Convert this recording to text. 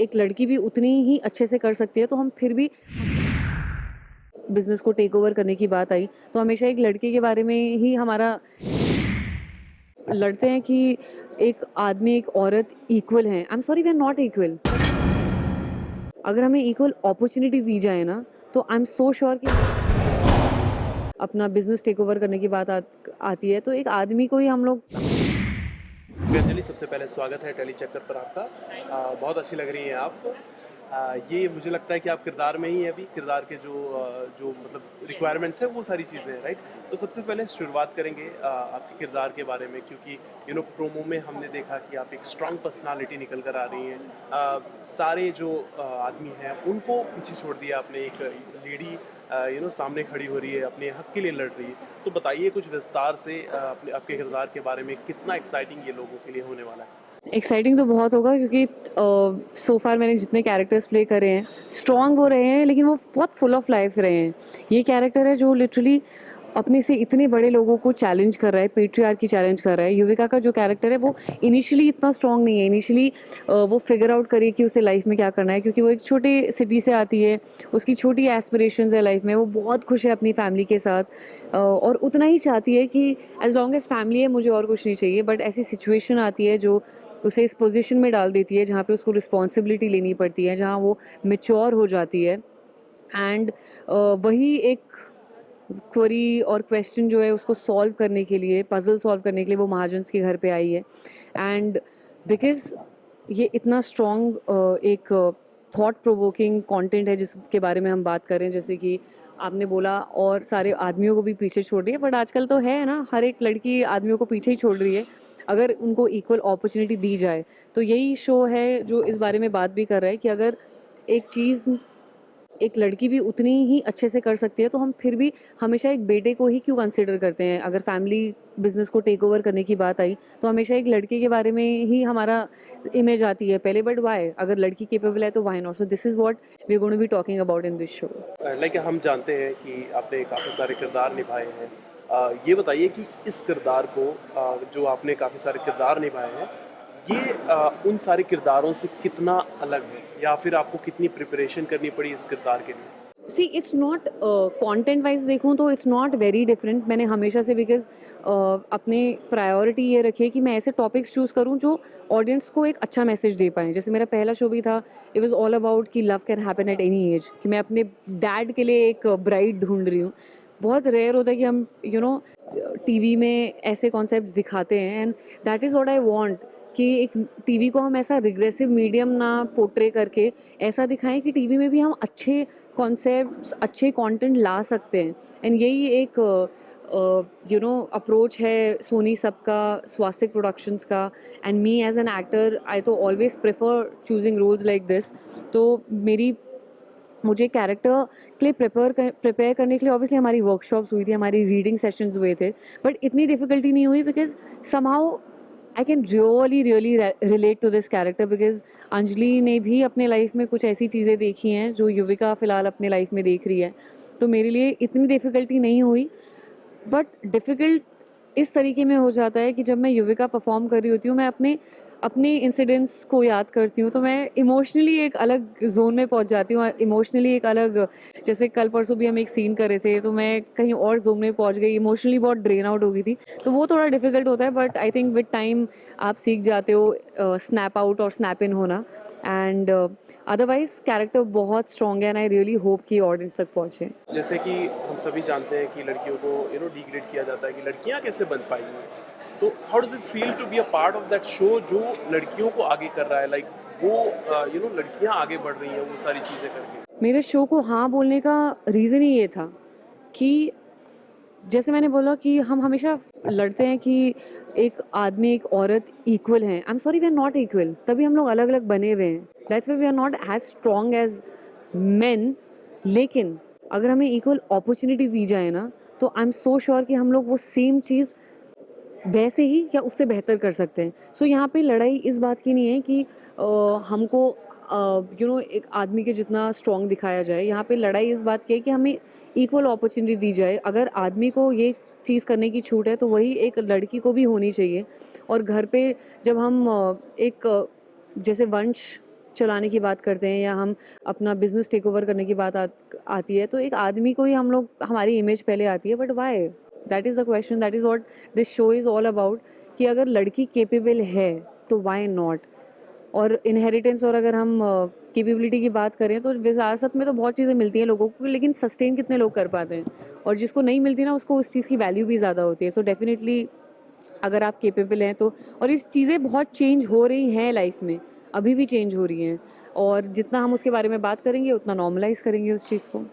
एक लड़की भी उतनी ही अच्छे से कर सकती है, तो हम फिर भी बिजनेस को टेक ओवर करने की बात आई तो हमेशा एक लड़के के बारे में ही हमारा लड़ते हैं कि एक आदमी एक औरत इक्वल हैं। I am sorry, we are not equal. अगर हमें इक्वल अपॉर्चुनिटी दी जाए ना, तो आई एम सो श्योर कि अपना बिजनेस टेक ओवर करने की बात आती है, तो एक आदमी को ही हम लोग। गीतांजलि, सबसे पहले स्वागत है टैली चक्कर पर आपका। बहुत अच्छी लग रही हैं आप। ये मुझे लगता है कि आप किरदार में ही हैं अभी, किरदार के जो मतलब रिक्वायरमेंट्स हैं वो सारी चीज़ें हैं, राइट? तो सबसे पहले शुरुआत करेंगे आपके किरदार के बारे में, क्योंकि प्रोमो में हमने देखा कि आप एक स्ट्रांग पर्सनालिटी निकल कर आ रही हैं। सारे जो आदमी हैं उनको पीछे छोड़ दिया आपने, एक लेडी सामने खड़ी हो रही है, अपने हक के लिए लड़ रही है। तो बताइए कुछ विस्तार से अपने आपके किरदार के बारे में, कितना एक्साइटिंग ये लोगों के लिए होने वाला है? एक्साइटिंग तो बहुत होगा, क्योंकि सो फार मैंने जितने कैरेक्टर्स प्ले करे हैं स्ट्रॉन्ग हो रहे हैं, लेकिन वो बहुत फुल ऑफ लाइफ रहे हैं। ये कैरेक्टर है जो लिटरली अपने से इतने बड़े लोगों को चैलेंज कर रहा है, पेट्रियार्की चैलेंज कर रहा है। युविका का जो कैरेक्टर है वो इनिशियली इतना स्ट्रॉन्ग नहीं है। इनिशियली वो फिगर आउट करे कि उसे लाइफ में क्या करना है, क्योंकि वो एक छोटे सिटी से आती है, उसकी छोटी एस्पिरेशंस है लाइफ में। वो बहुत खुश है अपनी फैमिली के साथ, और उतना ही चाहती है कि एज लॉन्ग एज फैमिली है मुझे और कुछ नहीं चाहिए। बट ऐसी सिचुएशन आती है जो उसे इस पोजीशन में डाल देती है जहाँ पे उसको रिस्पॉन्सिबिलिटी लेनी पड़ती है, जहाँ वो मेच्योर हो जाती है। एंड वही एक क्वेरी और क्वेश्चन जो है उसको सॉल्व करने के लिए, पजल सॉल्व करने के लिए वो महाजन्स के घर पे आई है। एंड बिकॉज ये इतना स्ट्रॉन्ग एक थॉट प्रोवोकिंग कंटेंट है जिसके बारे में हम बात करें, जैसे कि आपने बोला और सारे आदमियों को भी पीछे छोड़ रही है। बट आजकल तो है ना, हर एक लड़की आदमियों को पीछे ही छोड़ रही है अगर उनको इक्वल अपॉर्चुनिटी दी जाए। तो यही शो है जो इस बारे में बात भी कर रहा है कि अगर एक चीज़ एक लड़की भी उतनी ही अच्छे से कर सकती है, तो हम फिर भी हमेशा एक बेटे को ही क्यों कंसिडर करते हैं। अगर फैमिली बिजनेस को टेक ओवर करने की बात आई तो हमेशा एक लड़के के बारे में ही हमारा इमेज आती है पहले। बट वाई, अगर लड़की केपेबल है तो why not. So this is what we are going to be talking about in this show. Like हम जानते हैं कि आपने काफ़ी सारे किरदार निभाए हैं। ये बताइए कि इस किरदार को जो आपने काफ़ी सारे किरदार निभाए हैं, ये उन सारे किरदारों से कितना अलग है, या फिर आपको कितनी प्रिपरेशन करनी पड़ी इस किरदार के लिए? See it's not content wise देखूँ तो इट्स नॉट वेरी डिफरेंट। मैंने हमेशा से बिकॉज अपने प्रायोरिटी ये रखी है कि मैं ऐसे टॉपिक्स चूज़ करूँ जो ऑडियंस को एक अच्छा मैसेज दे पाएँ। जैसे मेरा पहला शो भी था, इट वाज ऑल अबाउट कि love can happen at any as, कि मैं अपने डैड के लिए एक ब्राइड ढूंढ रही हूँ। बहुत रेयर होता है कि हम टीवी में ऐसे कॉन्सेप्ट दिखाते हैं, and that is what I want, कि एक टीवी को हम ऐसा रिग्रेसिव मीडियम ना पोर्ट्रे करके ऐसा दिखाएं कि टीवी में भी हम अच्छे कॉन्सेप्ट्स, अच्छे कंटेंट ला सकते हैं। एंड यही एक अप्रोच है सोनी सबका, स्वास्तिक प्रोडक्शंस का, and me as an actor I तो always prefer choosing roles like this. तो मुझे कैरेक्टर के लिए प्रिपेयर करने के लिए ऑब्वियसली हमारी वर्कशॉप्स हुई थी, हमारी रीडिंग सेशंस हुए थे। बट इतनी डिफिकल्टी नहीं हुई because somehow I can really relate to this character, because Anjali ने भी अपने लाइफ में कुछ ऐसी चीज़ें देखी हैं जो युविका फ़िलहाल अपने लाइफ में देख रही है। तो मेरे लिए इतनी डिफ़िकल्टी नहीं हुई। बट डिफ़िकल्ट इस तरीके में हो जाता है कि जब मैं युविका परफॉर्म कर रही होती हूँ, मैं अपने अपने इंसिडेंट्स को याद करती हूँ, तो मैं इमोशनली एक अलग जोन में पहुँच जाती हूँ। इमोशनली एक अलग, जैसे कल परसों भी हम एक सीन कर रहे थे तो मैं कहीं और जोन में पहुँच गई, इमोशनली बहुत ड्रेन आउट हो गई थी। तो वो थोड़ा डिफिकल्ट होता है, but I think with time आप सीख जाते हो स्नैप आउट और स्नैप इन होना। एंड अदरवाइज कैरेक्टर बहुत स्ट्रॉन्ग है, एंड आई रियली होप कि ऑडियंस तक पहुँचे। जैसे कि हम सभी जानते हैं कि लड़कियों को डिग्रेड किया जाता है कि लड़कियां कैसे बन पाएंगी। तो how does it feel to be a part of that show जो लड़कियों को आगे कर रहा है, लाइक वो लड़कियां आगे बढ़ रही हैं वो सारी चीज़ें करके? मेरे शो को हाँ बोलने का रीज़न ही ये था कि जैसे मैंने बोला कि हम हमेशा लड़ते हैं कि एक आदमी एक औरत इक्वल हैं। I am sorry, we are not equal, तभी हम लोग अलग अलग बने हुए हैं। That's why we are not as strong as men. लेकिन अगर हमें इक्वल अपॉर्चुनिटी दी जाए ना, तो आई एम सो श्योर कि हम लोग वो सेम चीज़ वैसे ही या उससे बेहतर कर सकते हैं। सो यहाँ पे लड़ाई इस बात की नहीं है कि हमको एक आदमी के जितना स्ट्रॉन्ग दिखाया जाए। यहाँ पे लड़ाई इस बात की है कि हमें इक्वल अपॉर्चुनिटी दी जाए। अगर आदमी को ये चीज़ करने की छूट है तो वही एक लड़की को भी होनी चाहिए। और घर पे जब हम जैसे वंश चलाने की बात करते हैं या हम अपना बिजनेस टेक ओवर करने की बात आती है, तो एक आदमी को ही हम लोग हमारी इमेज पहले आती है, but why? That is the question, that is what this show is all about, कि अगर लड़की केपेबल है तो वाई नॉट? और इनहेरिटेंस, और अगर हम कैपेबिलिटी की बात करें तो विरासत में तो बहुत चीज़ें मिलती हैं लोगों को, लेकिन सस्टेन कितने लोग कर पाते हैं? और जिसको नहीं मिलती ना, उसको उस चीज़ की वैल्यू भी ज़्यादा होती है। सो डेफिनेटली अगर आप कैपेबल हैं तो, और इस चीज़ें बहुत चेंज हो रही हैं लाइफ में, अभी भी चेंज हो रही हैं, और जितना हम उसके बारे में बात करेंगे उतना नॉर्मलाइज़ करेंगे उस चीज़ को।